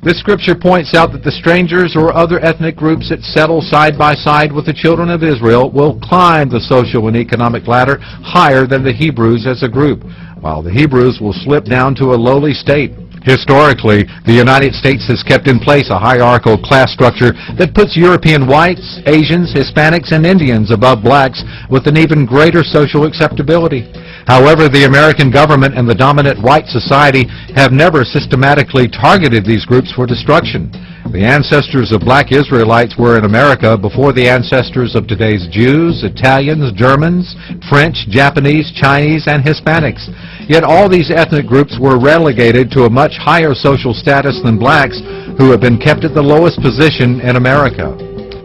This scripture points out that the strangers or other ethnic groups that settle side by side with the children of Israel will climb the social and economic ladder higher than the Hebrews as a group, while the Hebrews will slip down to a lowly state. Historically, the United States has kept in place a hierarchical class structure that puts European whites, Asians, Hispanics, and Indians above blacks with an even greater social acceptability. However, the American government and the dominant white society have never systematically targeted these groups for destruction. The ancestors of black Israelites were in America before the ancestors of today's Jews, Italians, Germans, French, Japanese, Chinese, and Hispanics. Yet all these ethnic groups were relegated to a much higher social status than blacks, who have been kept at the lowest position in America.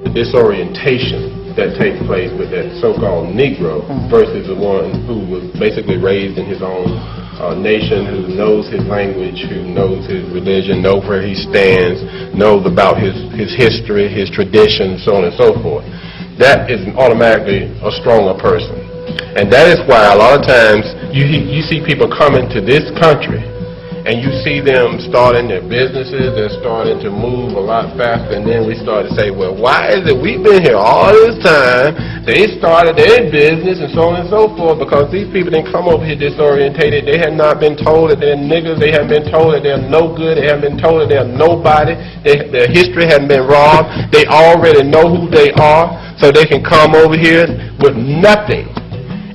The disorientation that takes place with that so-called Negro versus the one who was basically raised in his own nation, who knows his language, who knows his religion, knows where he stands, knows about his history, his tradition, so on and so forth. That is automatically a stronger person. And that is why a lot of times you see people coming to this country and you see them starting their businesses, they're starting to move a lot faster, and then we start to say, well, why is it we've been here all this time, they started their business and so on and so forth, because these people didn't come over here disorientated. They have not been told that they're niggers, they haven't been told that they're no good, they haven't been told that they're nobody, their history hasn't been robbed, they already know who they are, so they can come over here with nothing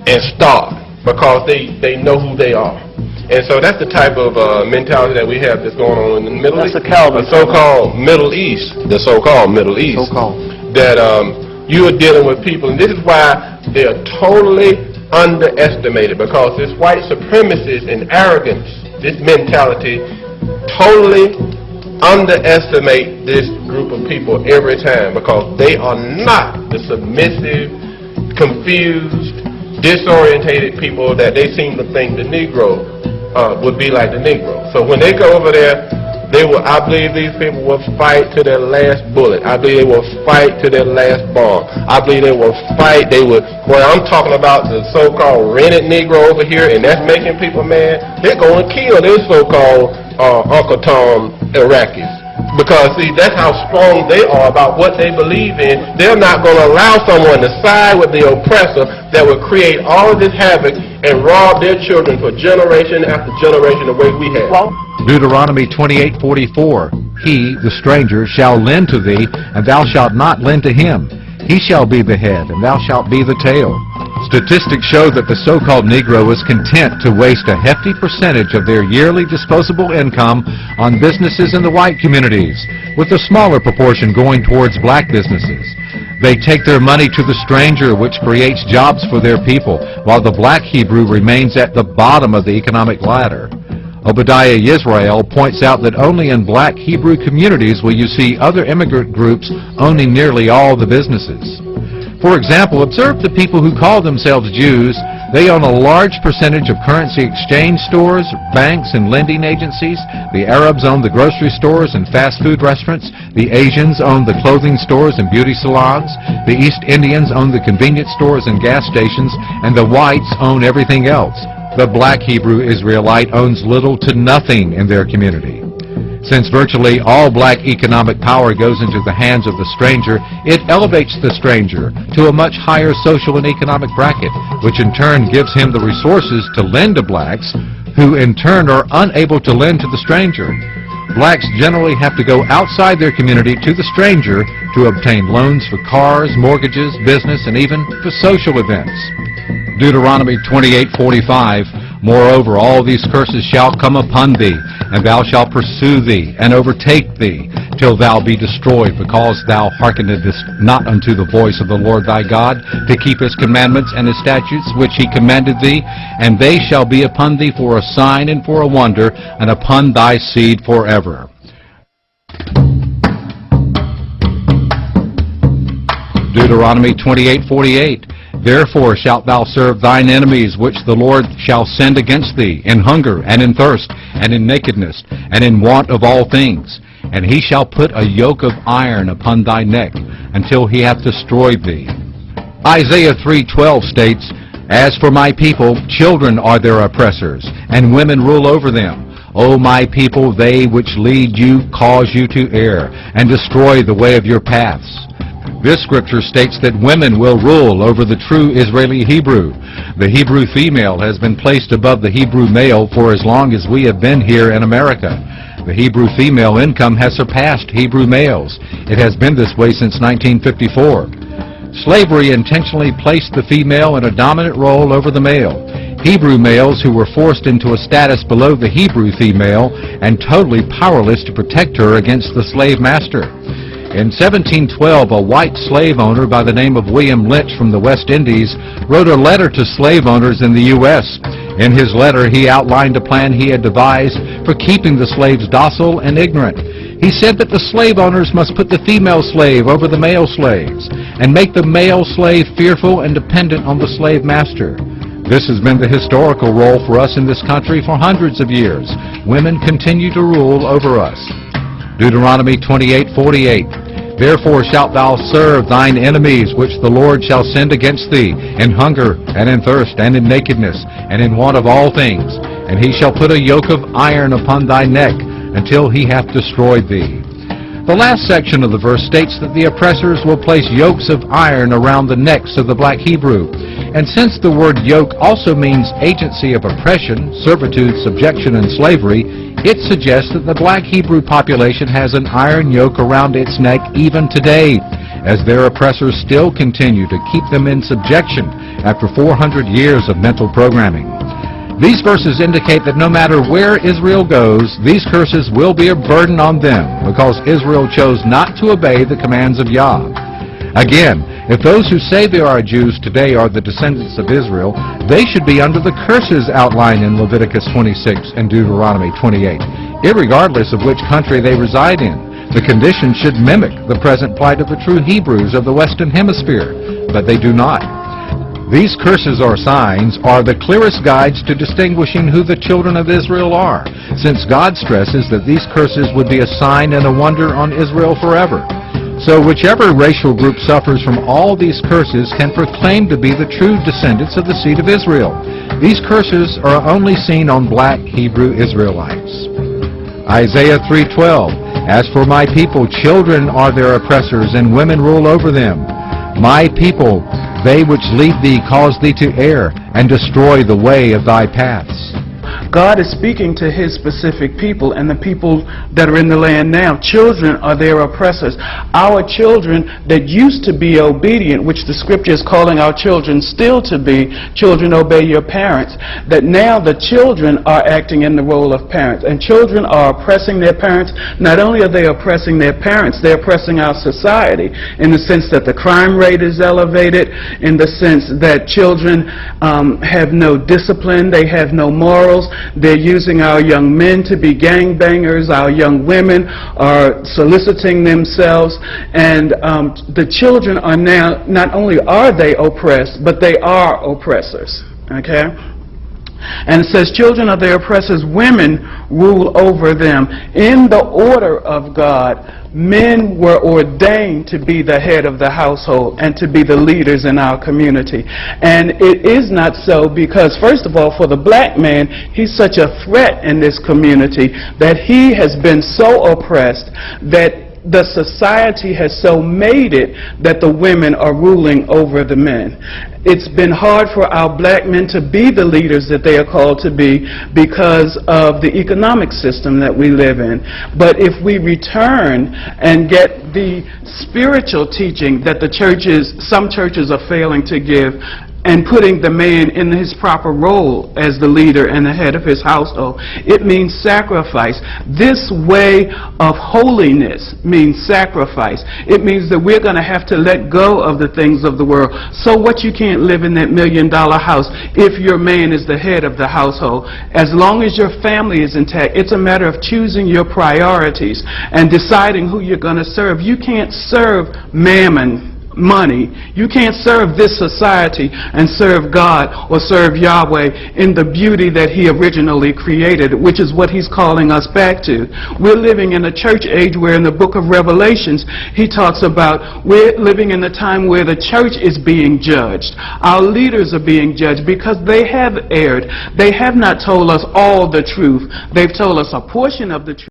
and start, because they know who they are. And so that's the type of mentality that we have that's going on in the Middle East. That's the so-called Middle East. The so-called Middle East. That you are dealing with people, and this is why they are totally underestimated, because this white supremacist and arrogance, this mentality, totally underestimate this group of people every time, because they are not the submissive, confused, disorientated people that they seem to think the Negro would be like the Negro. So when they go over there, I believe these people will fight to their last bullet. I believe they will fight to their last bomb. I believe they will fight. When I'm talking about the so-called rented Negro over here, and that's making people mad, they're going to kill these so-called Uncle Tom Iraqis. Because, see, that's how strong they are about what they believe in. They're not going to allow someone to side with the oppressor that will create all of this havoc and rob their children for generation after generation the way we have. Deuteronomy 28:44, He, the stranger, shall lend to thee, and thou shalt not lend to him. He shall be the head, and thou shalt be the tail. Statistics show that the so-called Negro is content to waste a hefty percentage of their yearly disposable income on businesses in the white communities, with a smaller proportion going towards black businesses. They take their money to the stranger, which creates jobs for their people, while the black Hebrew remains at the bottom of the economic ladder. Obadiah Yisrael points out that only in black Hebrew communities will you see other immigrant groups owning nearly all the businesses. For example, observe the people who call themselves Jews. They own a large percentage of currency exchange stores, banks, and lending agencies. The Arabs own the grocery stores and fast food restaurants. The Asians own the clothing stores and beauty salons. The East Indians own the convenience stores and gas stations. And the whites own everything else. The black Hebrew Israelite owns little to nothing in their community. Since virtually all black economic power goes into the hands of the stranger, it elevates the stranger to a much higher social and economic bracket, which in turn gives him the resources to lend to blacks, who in turn are unable to lend to the stranger. Blacks generally have to go outside their community to the stranger to obtain loans for cars, mortgages, business, and even for social events. Deuteronomy 28:45, Moreover, all these curses shall come upon thee, and thou shalt pursue thee, and overtake thee, till thou be destroyed, because thou hearkenedest not unto the voice of the Lord thy God, to keep his commandments and his statutes which he commanded thee, and they shall be upon thee for a sign and for a wonder, and upon thy seed forever. Deuteronomy 28:48. Therefore shalt thou serve thine enemies, which the Lord shall send against thee, in hunger, and in thirst, and in nakedness, and in want of all things. And he shall put a yoke of iron upon thy neck, until he hath destroyed thee. Isaiah 3:12 states, As for my people, children are their oppressors, and women rule over them. O my people, they which lead you cause you to err, and destroy the way of your paths. This scripture states that women will rule over the true Israeli Hebrew. The Hebrew female has been placed above the Hebrew male for as long as we have been here in America. The Hebrew female income has surpassed Hebrew males. It has been this way since 1954. Slavery intentionally placed the female in a dominant role over the male. Hebrew males who were forced into a status below the Hebrew female and totally powerless to protect her against the slave master. In 1712, a white slave owner by the name of William Lynch from the West Indies wrote a letter to slave owners in the U.S. In his letter, he outlined a plan he had devised for keeping the slaves docile and ignorant. He said that the slave owners must put the female slave over the male slaves and make the male slave fearful and dependent on the slave master. This has been the historical role for us in this country for hundreds of years. Women continue to rule over us. Deuteronomy 28:48. Therefore shalt thou serve thine enemies which the Lord shall send against thee, in hunger, and in thirst, and in nakedness, and in want of all things. And he shall put a yoke of iron upon thy neck, until he hath destroyed thee. The last section of the verse states that the oppressors will place yokes of iron around the necks of the black Hebrew. And since the word yoke also means agency of oppression, servitude, subjection, and slavery, it suggests that the black Hebrew population has an iron yoke around its neck even today, as their oppressors still continue to keep them in subjection after 400 years of mental programming. These verses indicate that no matter where Israel goes, these curses will be a burden on them because Israel chose not to obey the commands of Yah. Again, if those who say they are Jews today are the descendants of Israel, they should be under the curses outlined in Leviticus 26 and Deuteronomy 28, irregardless of which country they reside in. The conditions should mimic the present plight of the true Hebrews of the Western Hemisphere, but they do not. These curses or signs are the clearest guides to distinguishing who the children of Israel are, since God stresses that these curses would be a sign and a wonder on Israel forever. So whichever racial group suffers from all these curses can proclaim to be the true descendants of the seed of Israel. These curses are only seen on black Hebrew Israelites. Isaiah 3:12, As for my people, children are their oppressors, and women rule over them. My people, they which lead thee cause thee to err, and destroy the way of thy paths. God is speaking to his specific people and the people that are in the land now. Children are their oppressors. Our children that used to be obedient, which the scripture is calling our children still to be, children obey your parents, that now the children are acting in the role of parents. And children are oppressing their parents. Not only are they oppressing their parents, they're oppressing our society in the sense that the crime rate is elevated, in the sense that children have no discipline, they have no morals. They're using our young men to be gangbangers. Our young women are soliciting themselves. And the children are now, not only are they oppressed, but they are oppressors. Okay? And it says, children are their oppressors, women rule over them. In the order of God, men were ordained to be the head of the household and to be the leaders in our community. And it is not so because, first of all, for the black man, he's such a threat in this community that he has been so oppressed that the society has so made it that the women are ruling over the men. It's been hard for our black men to be the leaders that they are called to be because of the economic system that we live in. But if we return and get the spiritual teaching that some churches are failing to give, and putting the man in his proper role as the leader and the head of his household, it means sacrifice. This way of holiness means sacrifice. It means that we're going to have to let go of the things of the world. So what, you can't live in that $1 million house if your man is the head of the household. As long as your family is intact, it's a matter of choosing your priorities and deciding who you're going to serve. You can't serve mammon money. You can't serve this society and serve God or serve Yahweh in the beauty that He originally created, which is what He's calling us back to. We're living in a church age where in the book of Revelations, He talks about we're living in a time where the church is being judged. Our leaders are being judged because they have erred. They have not told us all the truth. They've told us a portion of the truth.